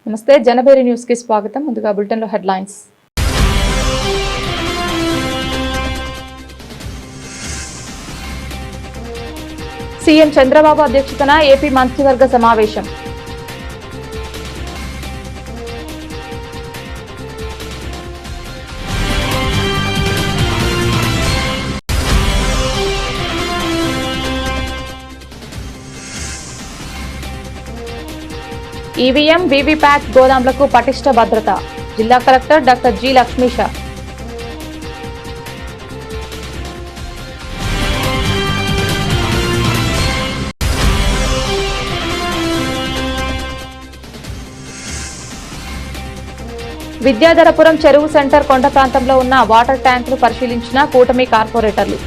నమస్తే జనబేరి న్యూస్ కి స్వాగతం. ముందుగా బులెటిన్ లో హెడ్లైన్స్. సీఎం చంద్రబాబు అధ్యక్షతన ఏపీ మంత్రివర్గ సమావేశం. ఈవీఎం వీవీప్యాట్ గోదాంలకు పటిష్ట భద్రత. జిల్లా collector doctor G Lakshmisha. Vidyadharapuram చెరువు సెంటర్ కొండ ప్రాంతంలో ఉన్న వాటర్ ట్యాంకులు పరిశీలించిన కూటమి కార్పొరేటర్లు.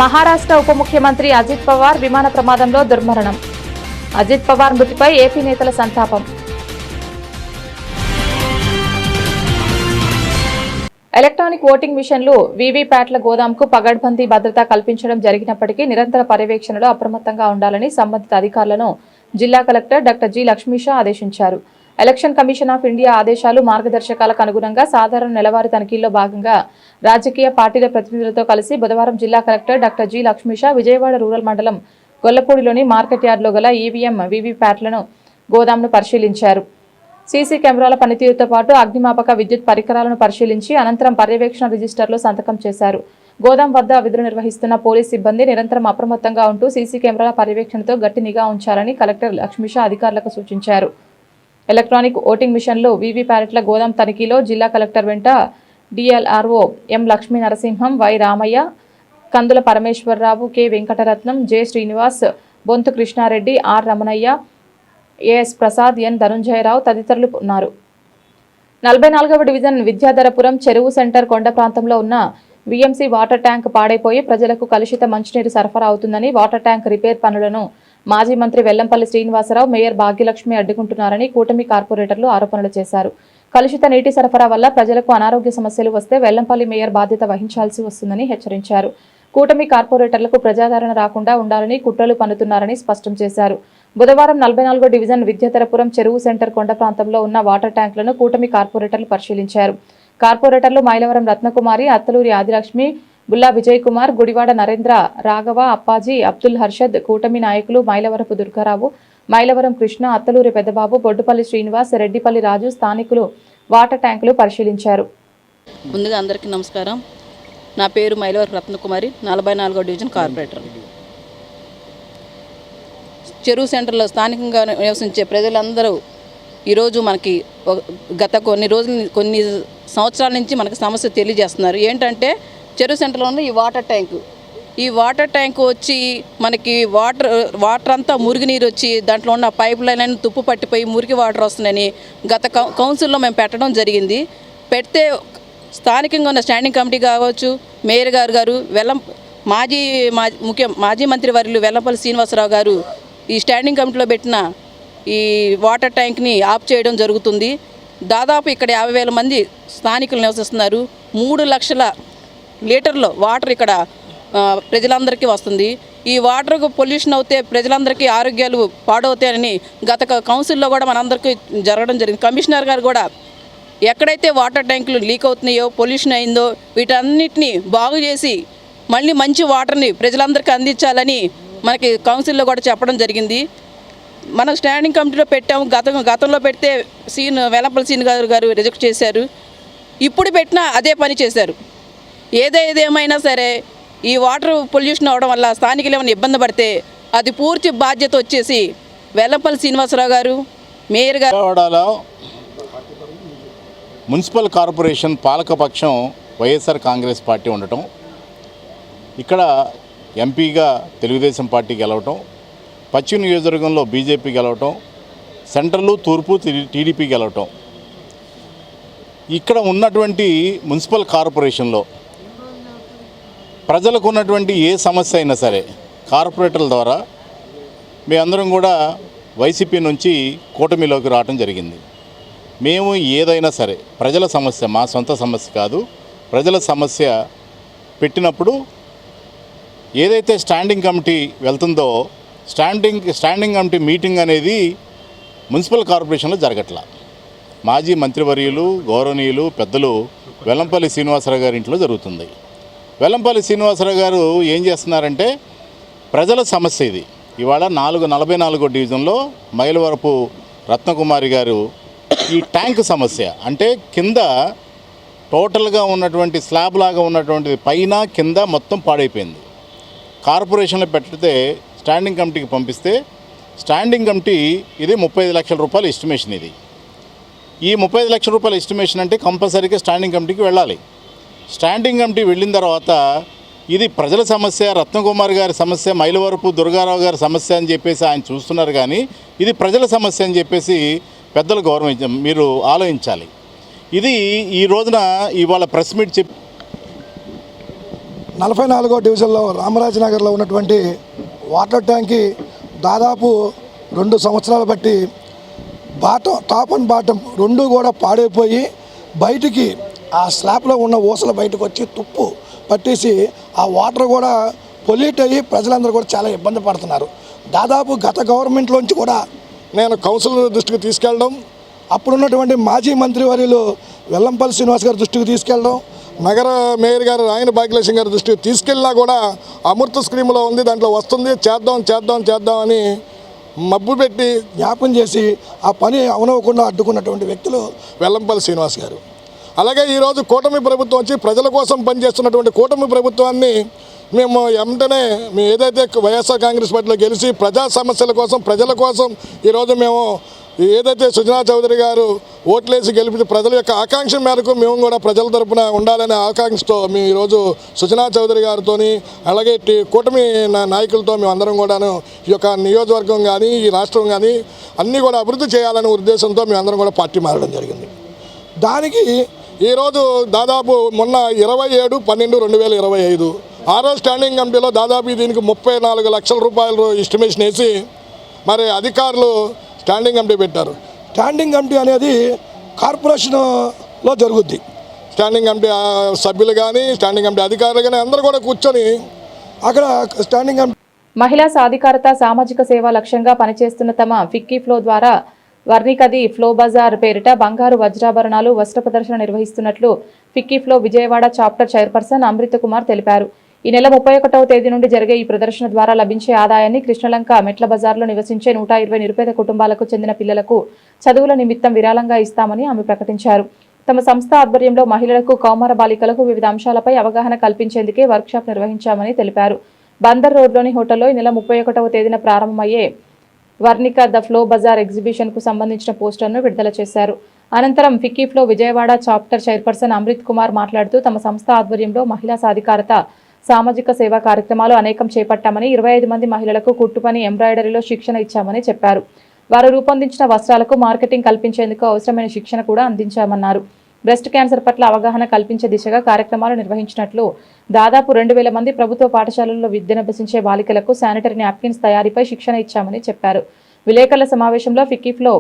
మహారాష్ట్ర ఉప ముఖ్యమంత్రి అజిత్ పవార్ విమాన ప్రమాదంలో దుర్మరణం. అజిత్ పవార్ మృతిపై ఏపీ నేతల సంతాపం. ఎలక్ట్రానిక్ ఓటింగ్ మిషన్లు వీవీప్యాట్ల గోదాంకు పగడ్బందీ భద్రత కల్పించడం జరిగినప్పటికీ నిరంతర పర్యవేక్షణలో అప్రమత్తంగా ఉండాలని సంబంధిత అధికారులను జిల్లా కలెక్టర్ డాక్టర్ జి లక్ష్మీష ఆదేశించారు. ఎలక్షన్ కమిషన్ ఆఫ్ ఇండియా ఆదేశాలు మార్గదర్శకాలకు అనుగుణంగా సాధారణ నెలవారీ తనిఖీల్లో భాగంగా రాజకీయ పార్టీల ప్రతినిధులతో కలిసి బుధవారం జిల్లా collector doctor G Lakshmisha Vijayawada rural మండలం గొల్లపూడిలోని మార్కెట్ యార్డ్లో గల ఈవీఎం వీవీప్యాట్లను గోదాంను పరిశీలించారు. సీసీ కెమెరాల పనితీరుతో పాటు అగ్నిమాపక విద్యుత్ పరికరాలను పరిశీలించి అనంతరం పర్యవేక్షణ రిజిస్టర్లో సంతకం చేశారు. గోదాం వద్ద విధులు నిర్వహిస్తున్న పోలీస్ సిబ్బంది నిరంతరం అప్రమత్తంగా ఉంటూ సీసీ కెమెరాల పర్యవేక్షణతో గట్టి నిఘా ఉంచాలని కలెక్టర్ లక్ష్మీష అధికారులకు సూచించారు. ఎలక్ట్రానిక్ ఓటింగ్ మిషన్లు వీవీప్యాట్ల గోదాం తనిఖీలో జిల్లా కలెక్టర్ వెంట DLRO M Lakshmi Narasimham, Y Ramayya, Kandula Parameswararao, K Venkataratnam, J Srinivas, Bonthu Krishnareddy, R Ramanaiah, AS Prasad, N Dhanunjayarao తదితరులు ఉన్నారు. 44వ డివిజన్ విద్యాధరపురం చెరువు సెంటర్ కొండ ప్రాంతంలో ఉన్న వీఎంసీ వాటర్ ట్యాంక్ పాడైపోయి ప్రజలకు కలుషిత మంచినీరు సరఫరా అవుతుందని వాటర్ ట్యాంక్ రిపేర్ పనులను మాజీ మంత్రి వెల్లంపల్లి శ్రీనివాసరావు, మేయర్ భాగ్యలక్ష్మి అడ్డుకుంటున్నారని కూటమి కార్పొరేటర్లు ఆరోపణలు చేశారు. కలుషిత నీటి సరఫరా వల్ల ప్రజలకు అనారోగ్య సమస్యలు వస్తే వెల్లంపల్లి మేయర్ బాధ్యత వహించాల్సి వస్తుందని హెచ్చరించారు. కూటమి కార్పొరేటర్లకు ప్రజాదరణ రాకుండా ఉండాలని కుట్రలు పన్నుతున్నారని స్పష్టం చేశారు. బుధవారం 44వ డివిజన్ విద్యాధరపురం చెరువు సెంటర్ కొండ ప్రాంతంలో ఉన్న వాటర్ ట్యాంకులను కూటమి కార్పొరేటర్లు పరిశీలించారు. కార్పొరేటర్లు మైలవరం రత్నకుమారి, అత్తలూరి ఆదిలక్ష్మి, బుల్లా విజయ్ కుమార్, గుడివాడ నరేంద్ర, రాఘవ, అప్పాజీ, అబ్దుల్ హర్షద్, కూటమి నాయకులు మైలవరపు దుర్గారావు, మైలవరం కృష్ణ, అత్తలూరి పెద్దబాబు, బొడ్డుపల్లి శ్రీనివాస్, రెడ్డిపల్లి రాజు స్థానికులు వాటర్ ట్యాంకులు పరిశీలించారు. ముందుగా అందరికీ నమస్కారం. నా పేరు మైలవరం రత్నకుమారి, 44వ డివిజన్ కార్పొరేటర్. చెరువు సెంటర్లో స్థానికంగా నివసించే ప్రజలందరూ ఈరోజు మనకి గత కొన్ని సంవత్సరాల నుంచి మనకి సమస్య తెలియజేస్తున్నారు. ఏంటంటే చెరువు సెంటర్లో ఉన్న ఈ వాటర్ ట్యాంక్ వచ్చి మనకి వాటర్ అంతా మురికి నీరు వచ్చి దాంట్లో ఉన్న పైప్ లైన్ అని తుప్పు పట్టిపోయి మురికి వాటర్ వస్తుందని గత కౌన్సిల్లో మేము పెట్టడం జరిగింది. పెడితే స్థానికంగా ఉన్న స్టాండింగ్ కమిటీ కావచ్చు, మేయర్ గారు మాజీ మంత్రి వర్యులు వెల్లంపల్లి శ్రీనివాసరావు గారు ఈ స్టాండింగ్ కమిటీలో పెట్టిన ఈ వాటర్ ట్యాంక్ని ఆఫ్ చేయడం జరుగుతుంది. దాదాపు ఇక్కడ 50,000 మంది స్థానికులు నివసిస్తున్నారు. 3 లక్షల లీటర్లు వాటర్ ఇక్కడ ప్రజలందరికీ వస్తుంది. ఈ వాటర్ పొల్యూషన్ అవుతే ప్రజలందరికీ ఆరోగ్యాలు పాడవుతాయని గత కౌన్సిల్లో కూడా మనందరికీ జరగడం జరిగింది. కమిషనర్ గారు కూడా ఎక్కడైతే వాటర్ ట్యాంకులు లీక్ అవుతున్నాయో, పొల్యూషన్ అయిందో వీటన్నిటిని బాగు చేసి మళ్ళీ మంచి వాటర్ని ప్రజలందరికీ అందించాలని మనకి కౌన్సిల్లో కూడా చెప్పడం జరిగింది. మనం స్టాండింగ్ కమిటీలో పెట్టాము. గతంలో పెడితే వెల్లంపల్లి సీన్ గారు రిజెక్ట్ చేశారు. ఇప్పుడు పెట్టినా అదే పని చేశారు. ఏదేమైనా సరే ఈ వాటర్ పొల్యూషన్ అవడం వల్ల స్థానికులు ఏమైనా ఇబ్బంది పడితే అది పూర్తి బాధ్యత వచ్చేసి వెల్లంపల్లి శ్రీనివాసరావు గారు, మేయర్ గారు. మున్సిపల్ కార్పొరేషన్ పాలకపక్షం వైఎస్ఆర్ కాంగ్రెస్ పార్టీ ఉండటం, ఇక్కడ ఎంపీగా తెలుగుదేశం పార్టీ గెలవటం, పశ్చిమ నియోజకవర్గంలో బీజేపీ గెలవటం, సెంట్రల్ తూర్పు టీడీపీ గెలవటం. ఇక్కడ ఉన్నటువంటి మున్సిపల్ కార్పొరేషన్లో ప్రజలకు ఉన్నటువంటి ఏ సమస్య అయినా సరే కార్పొరేటర్ల ద్వారా మేమందరం కూడా వైసీపీ నుంచి కూటమిలోకి రావడం జరిగింది. మేము ఏదైనా సరే ప్రజల సమస్య, మా సొంత సమస్య కాదు, ప్రజల సమస్య పెట్టినప్పుడు ఏదైతే స్టాండింగ్ కమిటీ వెళ్తుందో స్టాండింగ్ కమిటీ మీటింగ్ అనేది మున్సిపల్ కార్పొరేషన్లో జరగట్లా. మాజీ మంత్రివర్యులు, గౌరవనీయులు, పెద్దలు వెల్లంపల్లి శ్రీనివాసరావు గారి ఇంట్లో జరుగుతుంది. వెల్లంపల్లి శ్రీనివాసరావు గారు ఏం చేస్తున్నారంటే ప్రజల సమస్య ఇది. ఇవాళ 44వ డివిజన్లో మైలవరపు రత్నకుమారి గారు ఈ ట్యాంక్ సమస్య అంటే కింద టోటల్గా ఉన్నటువంటి స్లాబ్ లాగా ఉన్నటువంటిది పైన కింద మొత్తం పాడైపోయింది. కార్పొరేషన్లో పెడితే స్టాండింగ్ కమిటీకి పంపిస్తే స్టాండింగ్ కమిటీ ఇది 35 లక్షల రూపాయల ఎస్టిమేషన్. ఇది ఈ 35 లక్షల రూపాయల ఎస్టిమేషన్ అంటే కంపల్సరీగా స్టాండింగ్ కమిటీకి వెళ్ళాలి. స్టాండింగ్ కమిటీ వెళ్ళిన తర్వాత ఇది ప్రజల సమస్య, రత్నకుమార్ గారి సమస్య, మైలవరపు దుర్గారావు గారి సమస్య అని చెప్పేసి ఆయన చూస్తున్నారు. కానీ ఇది ప్రజల సమస్య అని చెప్పేసి పెద్దలు మీరు ఆలోచించాలి. ఇది ఈ రోజున ఇవాళ ప్రెస్ మీట్ చెప్పి 44వ డివిజన్లో రామరాజనగర్లో ఉన్నటువంటి వాటర్ ట్యాంక్కి దాదాపు 2 సంవత్సరాలు బట్టి టాప్ అండ్ బాటం రెండు కూడా పాడైపోయి బయటికి ఆ స్లాబ్లో ఉన్న ఊసలు బయటకు వచ్చి తుప్పు పట్టేసి ఆ వాటర్ కూడా పొల్యూట్ అయ్యి ప్రజలందరూ కూడా చాలా ఇబ్బంది పడుతున్నారు. దాదాపు గత గవర్నమెంట్లోంచి కూడా నేను కౌన్సిలర్ దృష్టికి తీసుకెళ్ళడం, అప్పుడున్నటువంటి మాజీ మంత్రివర్యులు వెల్లంపల్లి శ్రీనివాస్ గారి దృష్టికి తీసుకెళ్ళడం, నగర మేయర్ గారు రాయన భాగ్యలక్ష్మి గారి దృష్టికి తీసుకెళ్ళినా కూడా అమృత స్కీమ్లో ఉంది, దాంట్లో వస్తుంది, చేద్దాం అని మబ్బు పెట్టి జ్ఞాపం చేసి ఆ పని అవనవ్వకుండా అడ్డుకున్నటువంటి వ్యక్తులు వెల్లంపల్లి శ్రీనివాస్ గారు. అలాగే ఈరోజు కూటమి ప్రభుత్వం వచ్చి ప్రజల కోసం పనిచేస్తున్నటువంటి కూటమి ప్రభుత్వాన్ని మేము ఏదైతే వైఎస్ఆర్ కాంగ్రెస్ పార్టీలో గెలిచి ప్రజా సమస్యల కోసం ప్రజల కోసం ఈరోజు మేము ఏదైతే సుజనా చౌదరి గారు ఓట్లేసి గెలిపి ప్రజల యొక్క ఆకాంక్ష మేరకు మేము కూడా ప్రజల తరపున ఉండాలనే ఆకాంక్షతో మేము ఈరోజు సుజనా చౌదరి గారితో అలాగే కూటమి నాయకులతో మేము అందరం కూడాను ఈ యొక్క నియోజకవర్గం కానీ ఈ రాష్ట్రం కానీ అన్నీ కూడా అభివృద్ధి చేయాలనే ఉద్దేశంతో మేము అందరం కూడా పార్టీ మారడం జరిగింది. దానికి ఈరోజు దాదాపు మొన్న 27/12/2025 ఆరో స్టాండింగ్ కమిటీలో దాదాపు దీనికి 34 లక్షల రూపాయలు ఎస్టిమేషన్ వేసి మరి అధికారులు స్టాండింగ్ కమిటీ పెట్టారు. స్టాండింగ్ కమిటీ అనేది కార్పొరేషన్లో జరుగుద్ది. స్టాండింగ్ కమిటీ సభ్యులు కానీ స్టాండింగ్ కమిటీ అధికారులు కానీ అందరూ కూడా కూర్చొని అక్కడ స్టాండింగ్ కమిటీ మహిళా సాధికారత, సామాజిక సేవ లక్ష్యంగా పనిచేస్తున్న తమ ఫిక్కీ ఫ్లో ద్వారా వర్ణికది ఫ్లో బజార్ పేరిట బంగారు వజ్రాభరణాలు వస్త్ర ప్రదర్శన నిర్వహిస్తున్నట్లు FICCI flow Vijayawada chapter chairperson Amrita Kumar తెలిపారు. ఈ నెల 31వ తేదీ నుండి జరిగే ఈ ప్రదర్శన ద్వారా లభించే ఆదాయాన్ని కృష్ణలంక మెట్ల బజార్లో నివసించే 120 నిరుపేద కుటుంబాలకు చెందిన పిల్లలకు చదువుల నిమిత్తం విరాళంగా ఇస్తామని ఆమె ప్రకటించారు. తమ సంస్థ ఆధ్వర్యంలో మహిళలకు, కౌమార బాలికలకు వివిధ అంశాలపై అవగాహన కల్పించేందుకే వర్క్షాప్ నిర్వహించామని తెలిపారు. బందర్ రోడ్లోని హోటల్లో ఈ నెల 31వ తేదీన ప్రారంభమయ్యే Varnika the FLO bazaar exhibition కు సంబంధించిన పోస్టర్ను విడుదల చేశారు. అనంతరం FICCI flow Vijayawada chapter chairperson Amrit Kumar మాట్లాడుతూ తమ సంస్థ ఆధ్వర్యంలో మహిళా సాధికారత, సామాజిక సేవా కార్యక్రమాలు అనేకం చేపట్టామని, 25 మంది మహిళలకు కుట్టుపని, ఎంబ్రాయిడరీలో శిక్షణ ఇచ్చామని చెప్పారు. వారు రూపొందించిన వస్త్రాలకు మార్కెటింగ్ కల్పించేందుకు అవసరమైన శిక్షణ కూడా అందించామన్నారు. బ్రెస్ట్ క్యాన్సర్ పట్ల అవగాహన కల్పించే దిశగా కార్యక్రమాలు నిర్వహించినట్లు, దాదాపు 2000 మంది ప్రభుత్వ పాఠశాలల్లో విద్యనభ్యసించే బాలికలకు శానిటరీ నాప్కిన్స్ తయారీపై శిక్షణ ఇచ్చామని చెప్పారు. విలేకరుల సమావేశంలో FICCI flow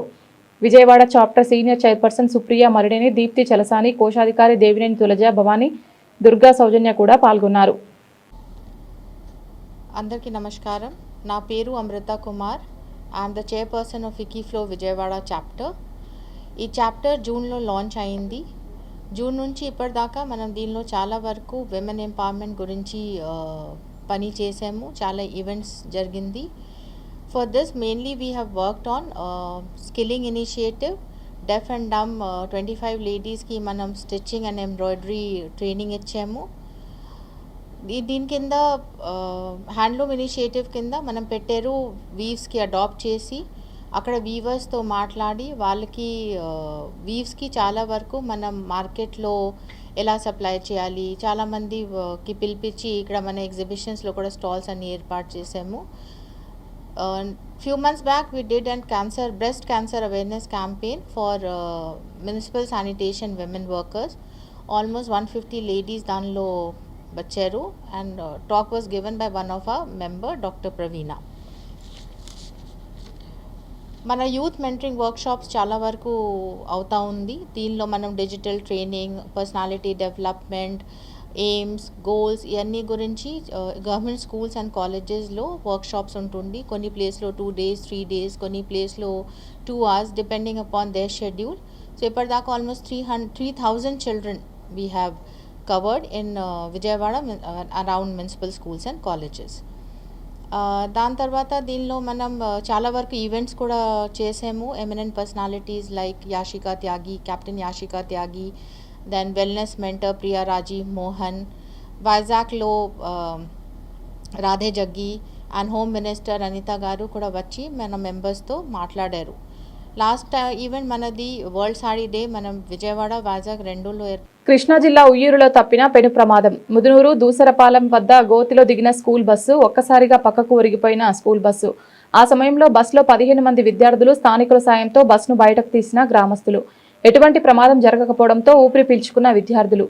Vijayawada chapter senior chairperson Supriya Marideni, Deepti Chalasani, కోశాధికారి దేవినేని తులజ, భవానీ, దుర్గా సౌజన్య కూడా పాల్గొన్నారు. అందరికీ నమస్కారం. నా పేరు Amrita Kumar. I'm the chairperson of FICCI flow Vijayawada chapter. ఈ చాప్టర్ జూన్లో లాంచ్ అయింది. జూన్ నుంచి ఇప్పటిదాకా మనం దీనిలో చాలా వరకు విమెన్ ఎంపవర్మెంట్ గురించి పని చేసాము. చాలా ఈవెంట్స్ జరిగింది. For this mainly we have worked on skilling initiative. Deaf and dumb 25 లేడీస్కి మనం స్టిచ్చింగ్ అండ్ ఎంబ్రాయిడరీ ట్రైనింగ్ ఇచ్చాము. దీని కింద హ్యాండ్లూమ్ ఇనిషియేటివ్ కింద మనం పెట్టారు. వీవ్స్కి అడాప్ట్ చేసి అక్కడ వీవర్స్తో మాట్లాడి వాళ్ళకి వీవ్స్కి చాలా వరకు మనం మార్కెట్లో ఎలా సప్లై చేయాలి, చాలామందికి పిలిపించి ఇక్కడ మన ఎగ్జిబిషన్స్లో కూడా స్టాల్స్ అన్ని ఏర్పాటు చేసాము. Few months back we did a breast cancer awareness campaign for municipal sanitation women workers. Almost 150 ladies danlo bacharu, and talk was given by one of our member, Dr. Praveena. మన youth mentoring workshops చాలా వరకు అవుతా ఉంది. దీనిలో మనం digital training, personality development, AIIMS, goals ఇవన్నీ గురించి government schools and కాలేజెస్లో వర్క్షాప్స్ ఉంటుంది. కొన్ని ప్లేస్లో 2 days 3 days, కొన్ని ప్లేస్లో 2 hours depending upon their schedule. So ఇప్పటిదాకా almost 3,000 children we have covered in Vijayawada around municipal schools and colleges. దాని తర్వాత దీనిలో మనం చాలా వరకు ఈవెంట్స్ కూడా చేసాము. Eminent personalities like Yashika Tyagi, captain Yashika Tyagi, then wellness mentor Priya Rajeev Mohan, వైజాగ్లో Radhe Jaggi and home minister Anitha garu కూడా వచ్చి మన మెంబర్స్తో మాట్లాడారు. లాస్ట్ ఈవెంట్ మనది వరల్డ్ సారీ డే మనం విజయవాడ, వైజాగ్ రెండులో. కృష్ణా జిల్లా ఉయ్యూరులో తప్పిన పెను ప్రమాదం. ముదునూరు దూసరపాలెం వద్ద గోతిలో దిగిన స్కూల్ బస్సు ఒక్కసారిగా పక్కకు ఒరిగిపోయిన స్కూల్ బస్సు. ఆ సమయంలో బస్సులో 15 మంది విద్యార్థులు స్థానికుల సాయంతో బస్సును బయటకు తీసిన గ్రామస్తులు. ఎటువంటి ప్రమాదం జరగకపోవడంతో ఊపిరి పీల్చుకున్న విద్యార్థులు.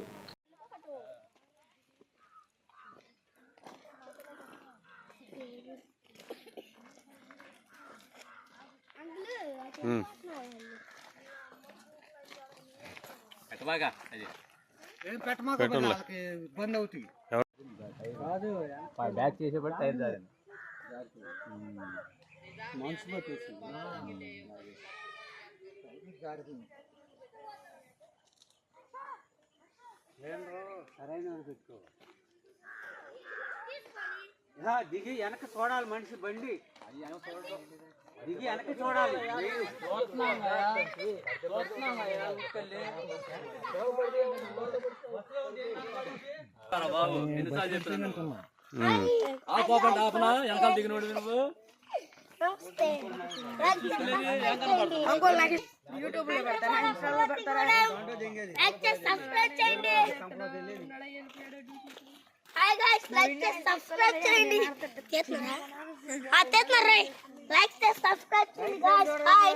ఇబ్బంది అవుతుంది బ్యాక్ చేసేబట్టి టైర్ జారింది మనసులో సరైన పెట్టుకో దిగి వెనక చూడాలి మనిషి బండి దిగి వెనక చూడాలి. వెనకాల దిగినోడు నువ్వు యూట్యూబ్ లో పెడతారా, ఇన్స్టాలో పెడతారా? హాయ్ గైస్, లైక్ చేసి సబ్స్క్రైబ్ చేయండి. లైక్ చేసి సబ్స్క్రైబ్ చేయండి గైస్. హాయ్.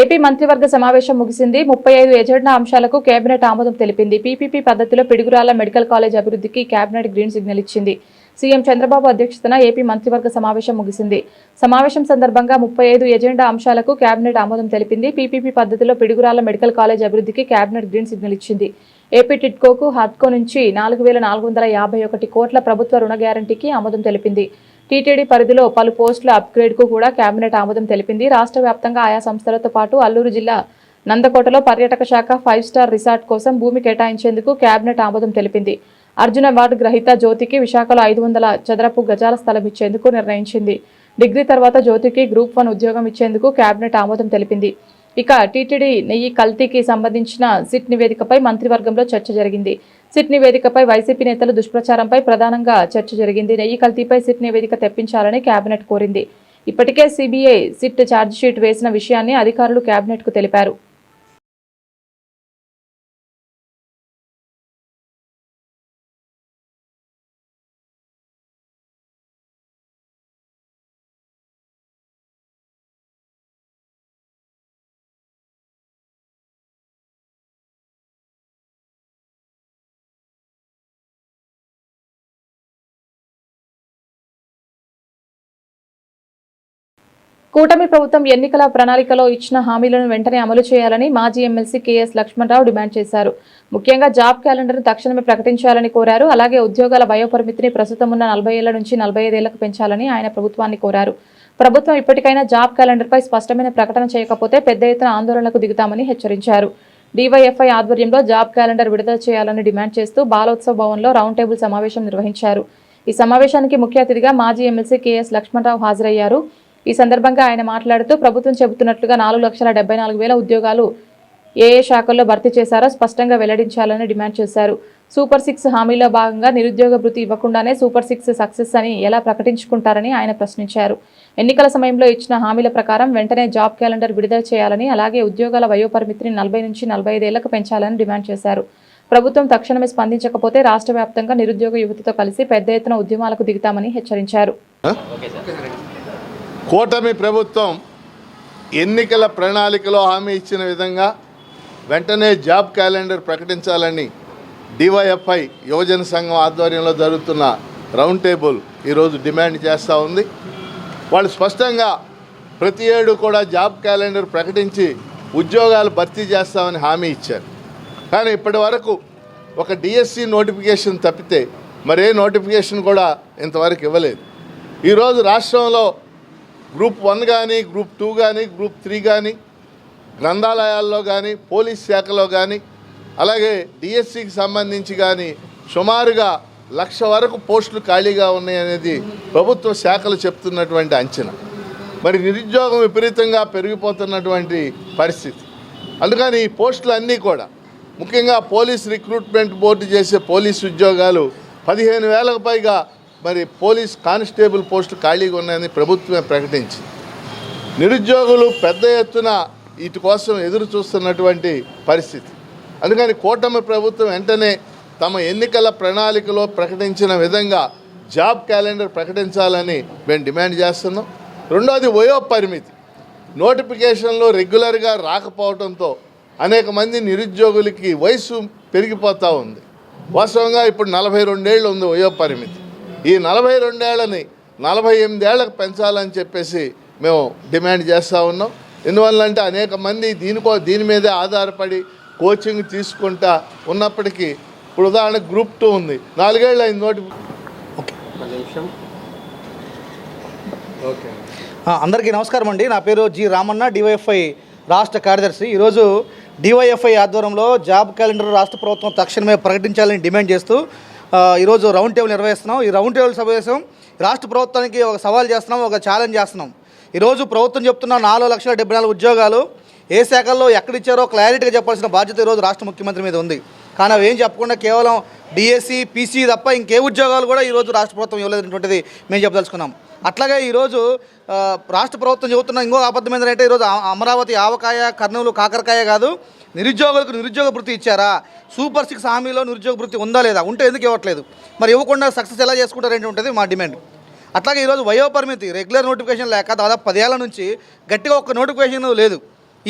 ఏపీ మంత్రివర్గ సమావేశం ముగిసింది. 35 ఎజెండా అంశాలకు కేబినెట్ ఆమోదం తెలిపింది. పీపీపీ పద్ధతిలో పిడుగురాళ్ల మెడికల్ కాలేజ్ అభివృద్ధికి కేబినెట్ గ్రీన్ సిగ్నల్ ఇచ్చింది. సీఎం చంద్రబాబు అధ్యక్షతన ఏపీ మంత్రివర్గ సమావేశం ముగిసింది. సమావేశం సందర్భంగా 35 ఎజెండా అంశాలకు కేబినెట్ ఆమోదం తెలిపింది. పీపీపీ పద్ధతిలో పిడుగురాళ్ల మెడికల్ కాలేజ్ అభివృద్ధికి కేబినెట్ గ్రీన్ సిగ్నల్ ఇచ్చింది. ఏపీ టిడ్కోకు హాత్కో నుంచి 4,451 కోట్ల ప్రభుత్వ రుణ గ్యారంటీకి ఆమోదం తెలిపింది. టీటీడీ పరిధిలో పలు పోస్టుల అప్గ్రేడ్కు కూడా కేబినెట్ ఆమోదం తెలిపింది. రాష్ట్ర వ్యాప్తంగా ఆయా సంస్థలతో పాటు అల్లూరు జిల్లా నందకోటలో పర్యాటక శాఖ 5 స్టార్ రిసార్ట్ కోసం భూమి కేటాయించేందుకు కేబినెట్ ఆమోదం తెలిపింది. అర్జున అవార్డు గ్రహీత జ్యోతికి విశాఖలో 500 చదరపు గజాల స్థలం ఇచ్చేందుకు నిర్ణయించింది. డిగ్రీ తర్వాత జ్యోతికి గ్రూప్ 1 ఉద్యోగం ఇచ్చేందుకు కేబినెట్ ఆమోదం తెలిపింది. ఇక టీటీడీ నెయ్యి కల్తీకి సంబంధించిన సిట్ నివేదికపై మంత్రివర్గంలో చర్చ జరిగింది. సిట్ నివేదికపై వైసీపీ నేతల దుష్ప్రచారంపై ప్రధానంగా చర్చ జరిగింది. నెయ్యి కల్తీపై సిట్ నివేదిక తెప్పించాలని కేబినెట్ కోరింది. ఇప్పటికే సిబిఐ సిట్ ఛార్జిషీట్ వేసిన విషయాన్ని అధికారులు కేబినెట్కు తెలిపారు. కూటమి ప్రభుత్వం ఎన్నికల ప్రణాళికలో ఇచ్చిన హామీలను వెంటనే అమలు చేయాలని మాజీ ఎమ్మెల్సీ కేఎస్ లక్ష్మణరావు డిమాండ్ చేశారు. ముఖ్యంగా జాబ్ క్యాలెండర్ను తక్షణమే ప్రకటించాలని కోరారు. అలాగే ఉద్యోగాల వయోపరిమితిని ప్రస్తుతం ఉన్న 40 ఏళ్ల నుంచి 45 ఏళ్లకు పెంచాలని ఆయన ప్రభుత్వాన్ని కోరారు. ప్రభుత్వం ఇప్పటికైనా జాబ్ క్యాలెండర్పై స్పష్టమైన ప్రకటన చేయకపోతే పెద్ద ఎత్తున ఆందోళనలకు దిగుతామని హెచ్చరించారు. డీవైఎఫ్ఐ ఆధ్వర్యంలో జాబ్ క్యాలెండర్ విడుదల చేయాలని డిమాండ్ చేస్తూ బాలోత్సవ్ భవన్లో రౌండ్ టేబుల్ సమావేశం నిర్వహించారు. ఈ సమావేశానికి ముఖ్య అతిథిగా మాజీ ఎమ్మెల్సీ కేఎస్ లక్ష్మణరావు హాజరయ్యారు. ఈ సందర్భంగా ఆయన మాట్లాడుతూ ప్రభుత్వం చెబుతున్నట్లుగా 4,74,000 ఉద్యోగాలు ఏ శాఖల్లో భర్తీ చేశారో స్పష్టంగా వెల్లడించాలని డిమాండ్ చేశారు. సూపర్ 6 హామీలో భాగంగా నిరుద్యోగ భృతి ఇవ్వకుండానే సూపర్ 6 సక్సెస్ అని ఎలా ప్రకటించుకుంటారని ఆయన ప్రశ్నించారు. ఎన్నికల సమయంలో ఇచ్చిన హామీల ప్రకారం వెంటనే జాబ్ క్యాలెండర్ విడుదల చేయాలని, అలాగే ఉద్యోగాల వయోపరిమితిని 40 నుంచి 45 ఏళ్లకు పెంచాలని డిమాండ్ చేశారు. ప్రభుత్వం తక్షణమే స్పందించకపోతే రాష్ట్ర వ్యాప్తంగా నిరుద్యోగ యువతతో కలిసి పెద్ద ఎత్తున ఉద్యమాలకు దిగుతామని హెచ్చరించారు. కూటమి ప్రభుత్వం ఎన్నికల ప్రణాళికలో హామీ ఇచ్చిన విధంగా వెంటనే జాబ్ క్యాలెండర్ ప్రకటించాలని డివైఎఫ్ఐ యువజన సంఘం ఆధ్వర్యంలో జరుగుతున్న రౌండ్ టేబుల్ ఈరోజు డిమాండ్ చేస్తూ ఉంది. వాళ్ళు స్పష్టంగా ప్రతి ఏడు కూడా జాబ్ క్యాలెండర్ ప్రకటించి ఉద్యోగాలు భర్తీ చేస్తామని హామీ ఇచ్చారు. కానీ ఇప్పటి వరకు ఒక డిఎస్సి నోటిఫికేషన్ తప్పితే మరే నోటిఫికేషన్ కూడా ఇంతవరకు ఇవ్వలేదు. ఈరోజు రాష్ట్రంలో గ్రూప్ 1 కానీ, గ్రూప్ 2 కానీ, గ్రూప్ 3 కానీ, గ్రంథాలయాల్లో కానీ, పోలీస్ శాఖలో కానీ, అలాగే డిఎస్సికి సంబంధించి కానీ సుమారుగా 1,00,000 వరకు పోస్టులు ఖాళీగా ఉన్నాయనేది ప్రభుత్వ శాఖలు చెప్తున్నటువంటి అంచనా. మరి నిరుద్యోగం విపరీతంగా పెరిగిపోతున్నటువంటి పరిస్థితి. అందుకని ఈ పోస్టులు అన్నీ కూడా ముఖ్యంగా పోలీస్ రిక్రూట్మెంట్ బోర్డు చేసే పోలీసు ఉద్యోగాలు 15,000కు పైగా మరి పోలీస్ కానిస్టేబుల్ పోస్టులు ఖాళీగా ఉన్నాయని ప్రభుత్వమే ప్రకటించింది. నిరుద్యోగులు పెద్ద ఎత్తున వీటి కోసం ఎదురు చూస్తున్నటువంటి పరిస్థితి. అందుకని కూటమి ప్రభుత్వం వెంటనే తమ ఎన్నికల ప్రణాళికలో ప్రకటించిన విధంగా జాబ్ క్యాలెండర్ ప్రకటించాలని మేము డిమాండ్ చేస్తున్నాం. రెండోది వయో పరిమితి. నోటిఫికేషన్లో రెగ్యులర్గా రాకపోవడంతో అనేక మంది నిరుద్యోగులకి వయసు పెరిగిపోతూ ఉంది. వాస్తవంగా ఇప్పుడు 42 ఏళ్ళు ఉంది వయో పరిమితి. ఈ 42 ఏళ్ళని 48 ఏళ్ళకు పెంచాలని చెప్పేసి మేము డిమాండ్ చేస్తూ ఉన్నాం. ఎందువల్లంటే అనేక మంది దీని మీదే ఆధారపడి కోచింగ్ తీసుకుంటా ఉన్నప్పటికీ ఇప్పుడు ఉదాహరణకు గ్రూప్ 2 ఉంది, 4 ఏళ్ళు అయింది నిమిషం. అందరికీ నమస్కారం అండి. నా పేరు జి రామన్న, డివైఎఫ్ఐ రాష్ట్ర కార్యదర్శి. ఈరోజు డివైఎఫ్ఐ ఆధ్వర్యంలో జాబ్ క్యాలెండర్ రాష్ట్ర ప్రభుత్వం తక్షణమే ప్రకటించాలని డిమాండ్ చేస్తూ ఈరోజు రౌండ్ టేబుల్ నిర్వహిస్తున్నాం. ఈ రౌండ్ టేబుల్ సమావేశం రాష్ట్ర ప్రభుత్వానికి ఒక సవాల్ చేస్తున్నాం, ఒక ఛాలెంజ్ చేస్తున్నాం. ఈరోజు ప్రభుత్వం చెప్తున్న 4,74,000 ఉద్యోగాలు ఏ శాఖల్లో ఎక్కడిచ్చారో క్లారిటీగా చెప్పాల్సిన బాధ్యత ఈరోజు రాష్ట్ర ముఖ్యమంత్రి మీద ఉంది. కానీ అవి ఏం చెప్పకుండా కేవలం డిఎస్సి, పీసీ తప్ప ఇంకే ఉద్యోగాలు కూడా ఈరోజు రాష్ట్ర ప్రభుత్వం ఇవ్వలేదనేటువంటిది మేము చెప్పదలుచుకున్నాం. అట్లాగే ఈరోజు రాష్ట్ర ప్రభుత్వం చెబుతున్న ఇంకో అబద్ధం ఏంటంటే ఈరోజు అమరావతి ఆవకాయ, కర్నూలు కాకరకాయ కాదు, నిరుద్యోగులకు నిరుద్యోగ భృతి ఇచ్చారా? సూపర్ 6 హామీలో నిరుద్యోగ భృతి ఉందా లేదా? ఉంటే ఎందుకు ఇవ్వట్లేదు? మరి ఇవ్వకుండా సక్సెస్ ఎలా చేసుకుంటారు ఉంటుంది మా డిమాండ్. అట్లాగే ఈరోజు వయోపరిమితి, రెగ్యులర్ నోటిఫికేషన్ లేక దాదాపు 10 ఏళ్ల నుంచి గట్టిగా ఒక్క నోటిఫికేషన్ లేదు.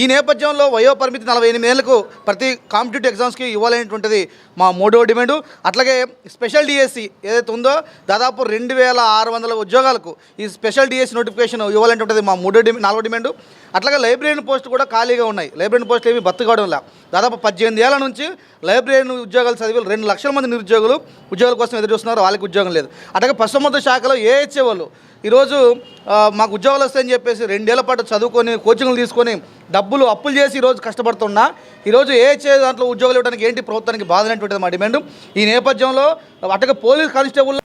ఈ నేపథ్యంలో వయోపరిమితి 48 ఏళ్లకు ప్రతి కాంపిటేటివ్ ఎగ్జామ్స్కి ఇవ్వాలనేటువంటిది మా 3వ డిమాండు. అట్లాగే స్పెషల్ డిఎస్సి ఏదైతే ఉందో దాదాపు 2,600 ఉద్యోగాలకు ఈ స్పెషల్ డిఎస్సి నోటిఫికేషన్ ఇవ్వాలనేటువంటిది మా 4వ డిమాండు. అట్లాగే లైబ్రరీ పోస్టులు కూడా ఖాళీగా ఉన్నాయి. లైబ్రరీ పోస్టులు ఏమీ భర్తీ కావడం లేదు. దాదాపు 18 ఏళ్ల నుంచి లైబ్రరీ ఉద్యోగాలు చదివి 2 లక్షల మంది నిరుద్యోగులు ఉద్యోగాల కోసం ఎదురు చూస్తున్నారు, వాళ్ళకి ఉద్యోగం లేదు. అట్లాగే పశుసంవర్ధక శాఖలో ఏహెచ్ఏ వాళ్ళు ఈరోజు మాకు ఉద్యోగాలు వస్తాయని చెప్పేసి 2 ఏళ్ల పాటు చదువుకొని కోచింగ్లు తీసుకొని డబ్బులు అప్పులు చేసి ఈరోజు కష్టపడుతున్నా ఈరోజు ఏహెచ్ఏ దాంట్లో ఉద్యోగాలు ఇవ్వడానికి ఏంటి ప్రభుత్వానికి బాధ అనేటువంటిది మా డిమాండ్. ఈ నేపథ్యంలో అట్లాగే పోలీస్ కానిస్టేబుల్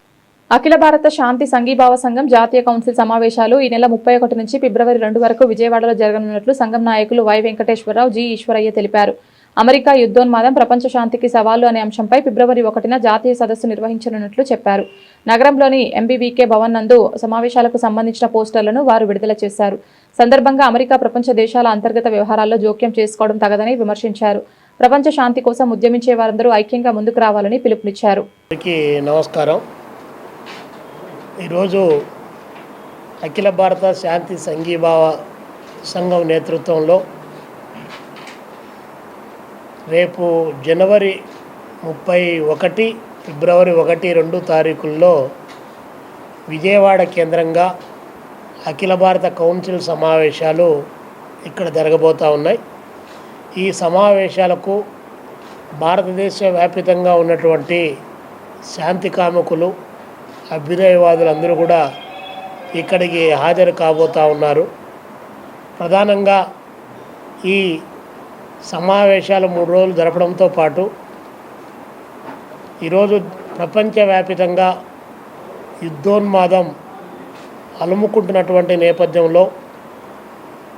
అఖిల భారత శాంతి సంఘీభావ సంఘం జాతీయ కౌన్సిల్ సమావేశాలు ఈ నెల 31 నుంచి ఫిబ్రవరి 2 వరకు విజయవాడలో జరగనున్నట్లు సంఘం నాయకులు వై వెంకటేశ్వరరావు, జి ఈశ్వరయ్య తెలిపారు. అమెరికా యుద్ధోన్మాదం ప్రపంచ శాంతికి సవాలు అనే అంశంపై ఫిబ్రవరి 1న జాతీయ సదస్సు నిర్వహించనున్నట్లు చెప్పారు. నగరంలోని ఎంబీవీకే భవన్ నందు సమావేశాలకు సంబంధించిన పోస్టర్లను వారు విడుదల చేశారు. సందర్భంగా అమెరికా ప్రపంచ దేశాల అంతర్గత వ్యవహారాల్లో జోక్యం చేసుకోవడం తగదని విమర్శించారు. ప్రపంచ శాంతి కోసం ఉద్యమించే వారందరూ ఐక్యంగా ముందుకు రావాలని పిలుపునిచ్చారు. నమస్కారం. ఈరోజు అఖిల భారత శాంతి సంఘీభావ సంఘం నేతృత్వంలో రేపు జనవరి 31, ఫిబ్రవరి 1, 2 తారీఖుల్లో విజయవాడ కేంద్రంగా అఖిల భారత కౌన్సిల్ సమావేశాలు ఇక్కడ జరగబోతూ ఉన్నాయి. ఈ సమావేశాలకు భారతదేశ వ్యాప్తంగా ఉన్నటువంటి శాంతి కాముకులు, అభ్యుదయవాదులందరూ కూడా ఇక్కడికి హాజరు కాబోతూ ఉన్నారు. ప్రధానంగా ఈ సమావేశాలు 3 రోజులు జరపడంతో పాటు ఈరోజు ప్రపంచవ్యాప్తంగా యుద్ధోన్మాదం అలుముకుంటున్నటువంటి నేపథ్యంలో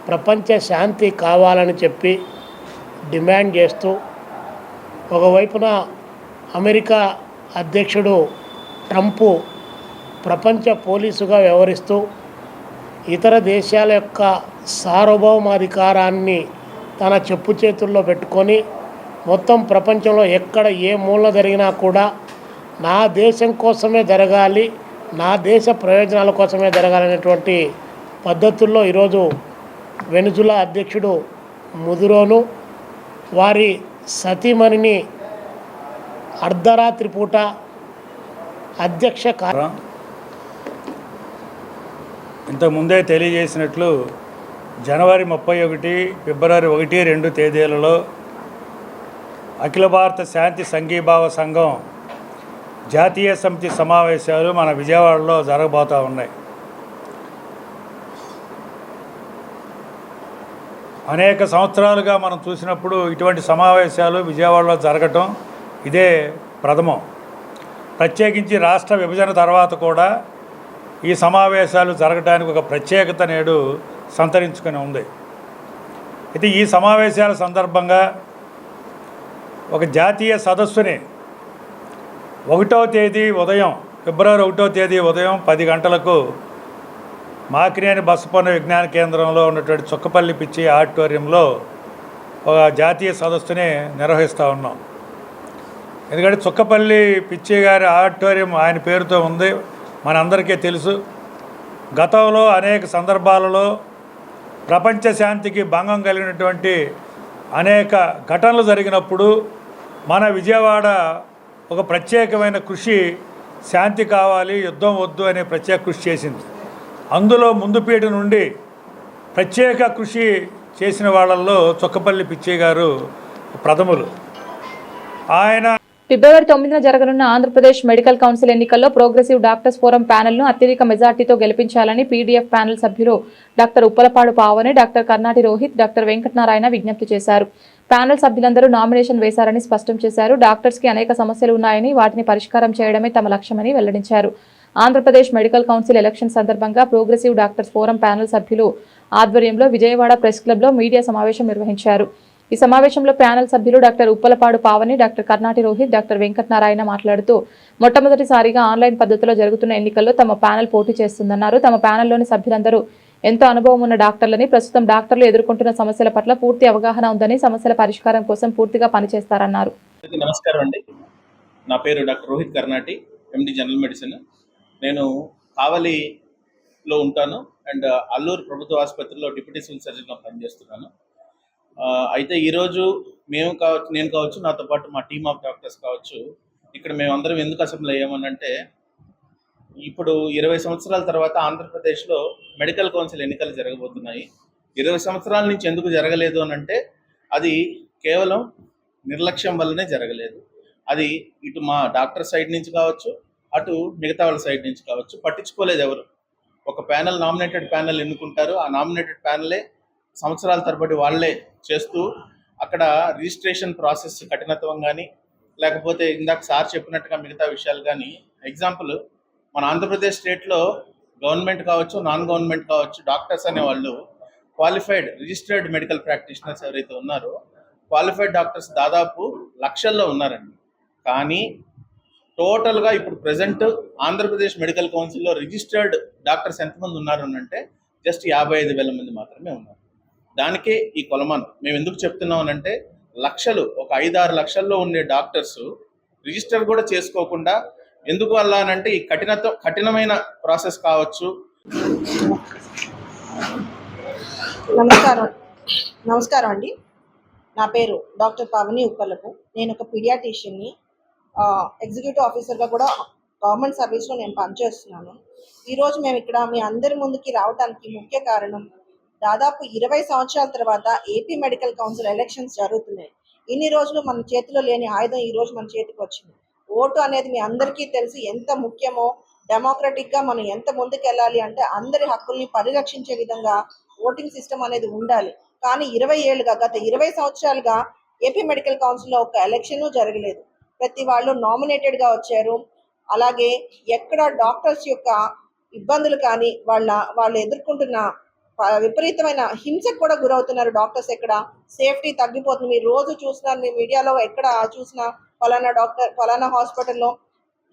ప్రపంచ శాంతి కావాలని చెప్పి డిమాండ్ చేస్తూ ఒకవైపున అమెరికా అధ్యక్షుడు ట్రంప్ ప్రపంచ పోలీసుగా వ్యవహరిస్తూ ఇతర దేశాల యొక్క సార్వభౌమాధికారాన్ని తన చెప్పు చేతుల్లో పెట్టుకొని మొత్తం ప్రపంచంలో ఎక్కడ ఏ మూల జరిగినా కూడా నా దేశం కోసమే జరగాలి, నా దేశ ప్రయోజనాల కోసమే జరగాలనేటువంటి పద్ధతుల్లో ఈరోజు వెనుజులా అధ్యక్షుడు ముదురోను వారి సతీమణిని అర్ధరాత్రి పూట ఇంతకుముందే తెలియజేసినట్లు జనవరి 31, ఫిబ్రవరి 1, 2 తేదీలలో అఖిల భారత శాంతి సంఘీభావ సంఘం జాతీయ సమితి సమావేశాలు మన విజయవాడలో జరగబోతూ ఉన్నాయి. అనేక సంవత్సరాలుగా మనం చూసినప్పుడు ఇటువంటి సమావేశాలు విజయవాడలో జరగటం ఇదే ప్రథమం. ప్రత్యేకించి రాష్ట్ర విభజన తర్వాత కూడా ఈ సమావేశాలు జరగడానికి ఒక ప్రత్యేకత నేడు సంతరించుకొని ఉంది. అయితే ఈ సమావేశాల సందర్భంగా ఒక జాతీయ సదస్సుని 1వ తేదీ ఉదయం, ఫిబ్రవరి 1వ తేదీ ఉదయం 10 గంటలకు మాకినేని బసపన్న విజ్ఞాన కేంద్రంలో ఉన్నటువంటి చుక్కపల్లి పిచ్చి ఆడిటోరియంలో ఒక జాతీయ సదస్సుని నిర్వహిస్తూ ఉన్నాం. ఎందుకంటే చుక్కపల్లి పిచ్చి గారి ఆడిటోరియం ఆయన పేరుతో ఉంది, మనందరికీ తెలుసు. గతంలో అనేక సందర్భాలలో ప్రపంచ శాంతికి భంగం కలిగినటువంటి అనేక ఘటనలు జరిగినప్పుడు మన విజయవాడ ఒక ప్రత్యేకమైన కృషి, శాంతి కావాలి, యుద్ధం వద్దు అనే ప్రత్యేక కృషి చేసింది. అందులో ముందుపీట నుండి ప్రత్యేక కృషి చేసిన వాళ్ళల్లో చుక్కపల్లి పిచ్చయ్య గారు ప్రథములు. ఆయన ఫిబ్రవరి 9న జరగనున్న ఆంధ్రప్రదేశ్ మెడికల్ కౌన్సిల్ ఎన్నికల్లో ప్రోగ్రెసివ్ డాక్టర్స్ ఫోరం ప్యానెల్ను అత్యధిక మెజార్టీతో గెలిపించాలని పీడీఎఫ్ ప్యానెల్ సభ్యులు doctor Uppalapadu Pavani, doctor Karnati Rohit, doctor Venkatanarayana విజ్ఞప్తి చేశారు. ప్యానెల్ సభ్యులందరూ నామినేషన్ వేశారని స్పష్టం చేశారు. డాక్టర్స్కి అనేక సమస్యలు ఉన్నాయని, వాటిని పరిష్కారం చేయడమే తమ లక్ష్యమని వెల్లడించారు. ఆంధ్రప్రదేశ్ మెడికల్ కౌన్సిల్ ఎలక్షన్ సందర్భంగా ప్రోగ్రెసివ్ డాక్టర్స్ ఫోరం ప్యానెల్ సభ్యులు ఆధ్వర్యంలో విజయవాడ ప్రెస్ క్లబ్లో మీడియా సమావేశం నిర్వహించారు. ఈ సమావేశంలో ప్యానెల్ సభ్యులు doctor Uppalapadu Pavani, doctor Karnati Rohit, doctor Venkatanarayana మాట్లాడుతూ మొట్టమొదటిసారిగా ఆన్లైన్ పద్ధతిలో జరుగుతున్న ఎన్నికల్లో తమ ప్యానెల్ పోటీ చేస్తుందన్నారు. తమ ప్యానెల్లోని సభ్యులందరూ ఎంతో అనుభవం ఉన్న డాక్టర్లని, ప్రస్తుతం డాక్టర్లు ఎదుర్కొంటున్న సమస్యల పట్ల పూర్తి అవగాహన ఉందని, సమస్యల పరిష్కారం కోసం పూర్తిగా పనిచేస్తారన్నారు. నమస్కారం అండి, నా పేరు డాక్టర్ రోహిత్ కర్నాటి, ఎండి జనరల్ మెడిసిన్. నేను కావలిలో ఉంటాను అండ్ అల్లూరు ప్రభుత్వ ఆసుపత్రిలో డిప్యూటీ సివిల్ సర్జన్గా పనిచేస్తున్నాను. అయితే ఈరోజు మేము కావచ్చు, నేను కావచ్చు, నాతో పాటు మా టీమ్ ఆఫ్ డాక్టర్స్ కావచ్చు, ఇక్కడ మేమందరం ఎందుకు అసెంబ్లీ అయ్యామనంటే, ఇప్పుడు 20 సంవత్సరాల తర్వాత ఆంధ్రప్రదేశ్లో మెడికల్ కౌన్సిల్ ఎన్నికలు జరగబోతున్నాయి. 20 సంవత్సరాల నుంచి ఎందుకు జరగలేదు అనంటే, అది కేవలం నిర్లక్ష్యం వల్లనే జరగలేదు. అది ఇటు మా డాక్టర్ సైడ్ నుంచి కావచ్చు, అటు మిగతా వాళ్ళ సైడ్ నుంచి కావచ్చు, పట్టించుకోలేదు ఎవరు. ఒక ప్యానెల్, నామినేటెడ్ ప్యానెల్ ఎన్నుకుంటారు. ఆ నామినేటెడ్ ప్యానెలే సంవత్సరాల తరబడి వాళ్ళే చేస్తూ అక్కడ రిజిస్ట్రేషన్ ప్రాసెస్ కఠినత్వం కానీ, లేకపోతే ఇందాక సార్ చెప్పినట్టుగా మిగతా విషయాలు కానీ, ఎగ్జాంపుల్ మన ఆంధ్రప్రదేశ్ స్టేట్లో గవర్నమెంట్ కావచ్చు, నాన్ గవర్నమెంట్ కావచ్చు, డాక్టర్స్ అనేవాళ్ళు క్వాలిఫైడ్ రిజిస్టర్డ్ మెడికల్ ప్రాక్టీషనర్స్ ఎవరైతే ఉన్నారో, క్వాలిఫైడ్ డాక్టర్స్ దాదాపు లక్షల్లో ఉన్నారండి. కానీ టోటల్గా ఇప్పుడు ప్రజెంట్ ఆంధ్రప్రదేశ్ మెడికల్ కౌన్సిల్లో రిజిస్టర్డ్ డాక్టర్స్ ఎంతమంది ఉన్నారు అంటే జస్ట్ 55,000 మంది మాత్రమే ఉన్నారు. దానికే ఈ కొలమానం. మేము ఎందుకు చెప్తున్నాం అంటే, లక్షలు, ఒక 5-6 లక్షల్లో ఉండే డాక్టర్స్ రిజిస్టర్ కూడా చేసుకోకుండా, ఎందుకు వల్ల అనంటే ఈ కఠినమైన ప్రాసెస్ కావచ్చు. నమస్కారం అండి, నా పేరు డాక్టర్ పావని ఉప్పలపు. నేను ఒక పీడియాట్రిషియన్ని, ఎగ్జిక్యూటివ్ ఆఫీసర్గా కూడా గవర్నమెంట్ సర్వీస్లో నేను పనిచేస్తున్నాను. ఈరోజు మేము ఇక్కడ మీ అందరి ముందుకి రావడానికి ముఖ్య కారణం, దాదాపు 20 సంవత్సరాల తర్వాత ఏపీ మెడికల్ కౌన్సిల్ ఎలక్షన్స్ జరుగుతున్నాయి. ఇన్ని రోజులు మన చేతిలో లేని ఆయుధం ఈరోజు మన చేతికి వచ్చింది. ఓటు అనేది మీ అందరికీ తెలిసి ఎంత ముఖ్యమో, డెమోక్రటిక్గా మనం ఎంత ముందుకెళ్ళాలి అంటే అందరి హక్కుల్ని పరిరక్షించే విధంగా ఓటింగ్ సిస్టమ్ అనేది ఉండాలి. కానీ 20 ఏళ్ళుగా, గత 20 సంవత్సరాలుగా ఏపీ మెడికల్ కౌన్సిల్లో ఒక ఎలక్షను జరగలేదు. ప్రతి వాళ్ళు నామినేటెడ్గా వచ్చారు. అలాగే ఎక్కడ డాక్టర్స్ యొక్క ఇబ్బందులు కానీ, వాళ్ళు ఎదుర్కొంటున్న విపరీతమైన హింసకు కూడా గురవుతున్నారు డాక్టర్స్. ఎక్కడ సేఫ్టీ తగ్గిపోతుంది. మీరు రోజు చూస్తున్నారు, మీ మీడియాలో ఎక్కడ చూసినా ఫలానా డాక్టర్, ఫలానా హాస్పిటల్లో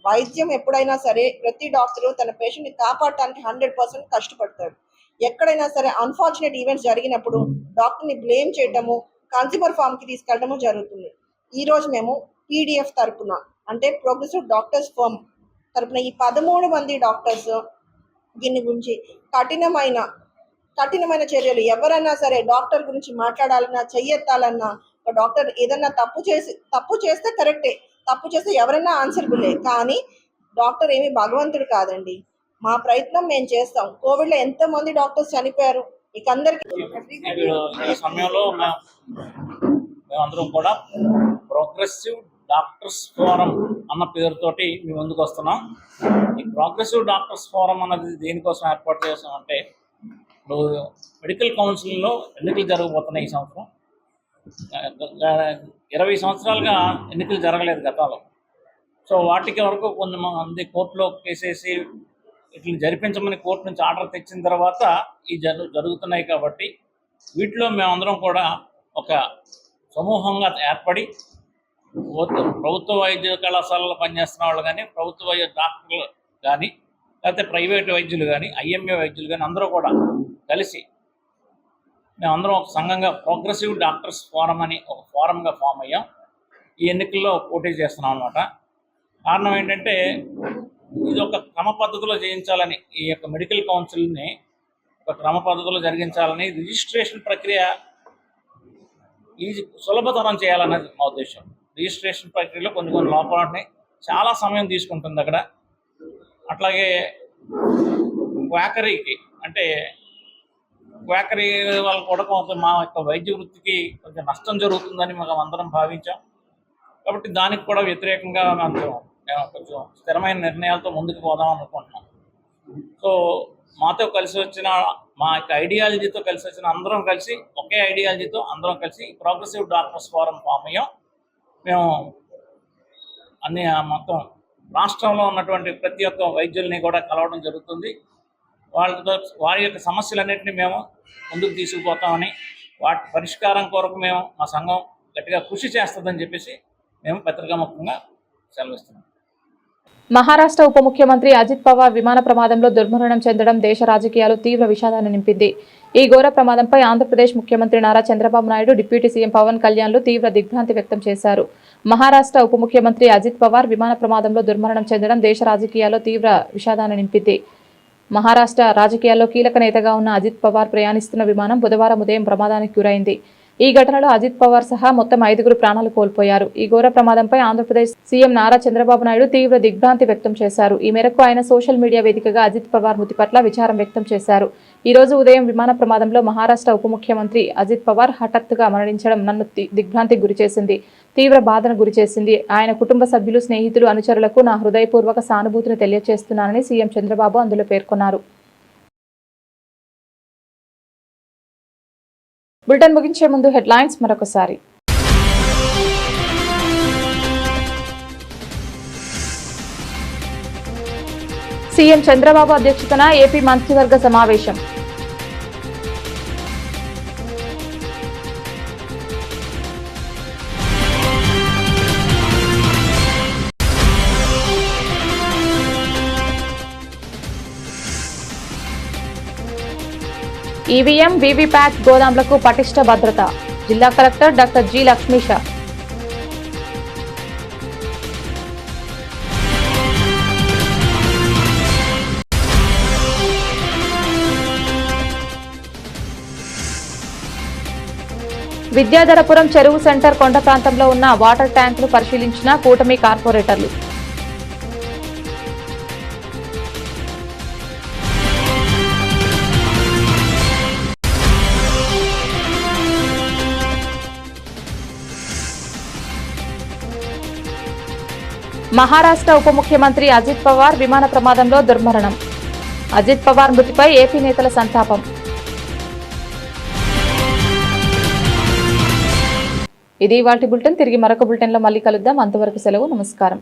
వైద్యం ఎప్పుడైనా సరే ప్రతి డాక్టరు తన పేషెంట్ని కాపాడటానికి 100% కష్టపడతాడు. ఎక్కడైనా సరే అన్ఫార్చునేట్ ఈవెంట్స్ జరిగినప్పుడు డాక్టర్ని బ్లేమ్ చేయటము, కన్స్యూమర్ ఫామ్కి తీసుకెళ్ళటము జరుగుతుంది. ఈరోజు మేము పీడిఎఫ్ తరపున, అంటే ప్రోగ్రెసివ్ డాక్టర్స్ ఫర్మ్ తరపున ఈ 13 మంది డాక్టర్స్ దీని గురించి కఠినమైన చర్యలు, ఎవరైనా సరే డాక్టర్ గురించి మాట్లాడాలన్నా, చెయ్యెత్తాలన్నా, ఒక డాక్టర్ ఏదన్నా తప్పు చేస్తే కరెక్టే, తప్పు చేస్తే ఎవరైనా ఆన్సరబులే. కానీ డాక్టర్ ఏమి భగవంతుడు కాదండి. మా ప్రయత్నం మేము చేస్తాం. కోవిడ్లో ఎంతోమంది డాక్టర్స్ చనిపోయారు. ఇక అందరికీ ఈ సమయంలో మేమందరం కూడా ప్రోగ్రెసివ్ డాక్టర్స్ ఫోరం అన్న పేరుతోటి మేము ముందుకు వస్తున్నాం. ఈ ప్రోగ్రెసివ్ డాక్టర్స్ ఫోరం అన్నది దేనికోసం ఏర్పాటు చేసామంటే, ఇప్పుడు మెడికల్ కౌన్సిల్లో ఎన్నికలు జరగబోతున్నాయి. ఈ సంవత్సరం 20 సంవత్సరాలుగా ఎన్నికలు జరగలేదు గతంలో. సో వాటికి వరకు కొంతమంది కోర్టులో కేసేసి వీటిని జరిపించమని కోర్టు నుంచి ఆర్డర్ తెచ్చిన తర్వాత ఈ జరుగుతున్నాయి. కాబట్టి వీటిలో మేమందరం కూడా ఒక సమూహంగా ఏర్పడి ప్రభుత్వ వైద్య కళాశాలలో పనిచేస్తున్న వాళ్ళు కానీ, ప్రభుత్వ వైద్య డాక్టర్లు కానీ, లేకపోతే ప్రైవేట్ వైద్యులు కానీ, ఐఎంఏ వైద్యులు కానీ అందరూ కూడా కలిసి మేమందరం ఒక సంఘంగా ప్రోగ్రెసివ్ డాక్టర్స్ ఫోరం అని ఒక ఫోరంగా ఫామ్ అయ్యాం. ఈ ఎన్నికల్లో పోటీ చేస్తున్నాం అన్నమాట. కారణం ఏంటంటే, ఇది ఒక క్రమ పద్ధతిలో చేయించాలని, ఈ యొక్క మెడికల్ కౌన్సిల్ని ఒక క్రమ పద్ధతిలో జరిగించాలని, రిజిస్ట్రేషన్ ప్రక్రియ సులభతరం చేయాలన్నది మా ఉద్దేశం. రిజిస్ట్రేషన్ ప్రక్రియలో కొన్ని లోపాలు ఉన్నాయి, చాలా సమయం తీసుకుంటుంది అక్కడ. అట్లాగే క్వాకరీకి అంటే క్వాకరీ వాళ్ళు కూడా కొంచెం మా యొక్క వైద్య వృత్తికి కొంచెం నష్టం జరుగుతుందని మేము అందరం భావించాం. కాబట్టి దానికి కూడా వ్యతిరేకంగా మేము కొంచెం స్థిరమైన నిర్ణయాలతో ముందుకు పోదాం అనుకుంటున్నాం. సో మాతో కలిసి వచ్చిన, మా యొక్క ఐడియాలజీతో కలిసి వచ్చిన అందరం కలిసి, ఒకే ఐడియాలజీతో అందరం కలిసి ప్రోగ్రెసివ్ డాక్టర్స్ ఫోరం ఫామ్ అయ్యాం. మేము అన్ని మొత్తం రాష్ట్రంలో ఉన్నటువంటి ప్రతి ఒక్క వైద్యుల్ని కూడా కలవడం జరుగుతుంది. వాళ్ళతో వారి యొక్క సమస్యలన్నింటినీ మేము ముందుకు తీసుకుపోతామని, వాటి పరిష్కారం కొరకు మేము మా సంఘం గట్టిగా కృషి చేస్తుందని చెప్పేసి మేము పత్రికాముఖంగా సెలవిస్తున్నాం. మహారాష్ట్ర ఉప ముఖ్యమంత్రి అజిత్ పవార్ విమాన ప్రమాదంలో దుర్మరణం చెందడం దేశ రాజకీయాలు తీవ్ర విషాదాన్ని నింపింది. ఈ ఘోర ప్రమాదంపై ఆంధ్రప్రదేశ్ ముఖ్యమంత్రి నారా చంద్రబాబు నాయుడు, డిప్యూటీ సీఎం పవన్ కళ్యాణ్లు తీవ్ర దిగ్భ్రాంతి వ్యక్తం చేశారు. మహారాష్ట్ర ఉప ముఖ్యమంత్రి అజిత్ పవార్ విమాన ప్రమాదంలో దుర్మరణం చెందడం దేశ రాజకీయాల్లో తీవ్ర విషాదాన్ని నింపింది. మహారాష్ట్ర రాజకీయాల్లో కీలక నేతగా ఉన్న అజిత్ పవార్ ప్రయాణిస్తున్న విమానం బుధవారం ఉదయం ప్రమాదానికి గురైంది. ఈ ఘటనలో అజిత్ పవార్ సహా మొత్తం 5 ప్రాణాలు కోల్పోయారు. ఈ ఘోర ప్రమాదంపై ఆంధ్రప్రదేశ్ సీఎం నారా చంద్రబాబు నాయుడు తీవ్ర దిగ్భ్రాంతి వ్యక్తం చేశారు. ఈ మేరకు ఆయన సోషల్ మీడియా వేదికగా అజిత్ పవార్ మృతి పట్ల విచారం వ్యక్తం చేశారు. ఈ రోజు ఉదయం విమాన ప్రమాదంలో మహారాష్ట్ర ఉప ముఖ్యమంత్రి అజిత్ పవార్ హఠాత్తుగా మరణించడం నన్ను దిగ్భ్రాంతికి గురిచేసింది, తీవ్ర బాధను గురిచేసింది. ఆయన కుటుంబ సభ్యులు, స్నేహితులు, అనుచరులకు నా హృదయపూర్వక సానుభూతిని తెలియజేస్తున్నానని సీఎం చంద్రబాబు అందులో పేర్కొన్నారు. బులెటిన్ ముగించే ముందు హెడ్లైన్స్ మరొకసారి. సీఎం చంద్రబాబు అధ్యక్షతన ఏపీ మంత్రివర్గ సమావేశం. ఈవీఎం, వీవీప్యాట్ గోదాంలకు పటిష్ట భద్రత. జిల్లా collector doctor G Lakshmisha. Vidyadharapuram చెరువు సెంటర్ కొండ ప్రాంతంలో ఉన్న వాటర్ ట్యాంకును పరిశీలించిన కూటమి కార్పొరేటర్లు. మహారాష్ట్ర ఉప ముఖ్యమంత్రి అజిత్ పవార్ విమాన ప్రమాదంలో దుర్మరణం. అజిత్ పవార్ మృతిపై ఏపీ నేతల సంతాపం. ఇది ఇవాల్టి బులెటిన్. తిరిగి మరొక బులెటిన్లో మళ్ళీ కలుద్దాం. అంతవరకు సెలవు. నమస్కారం.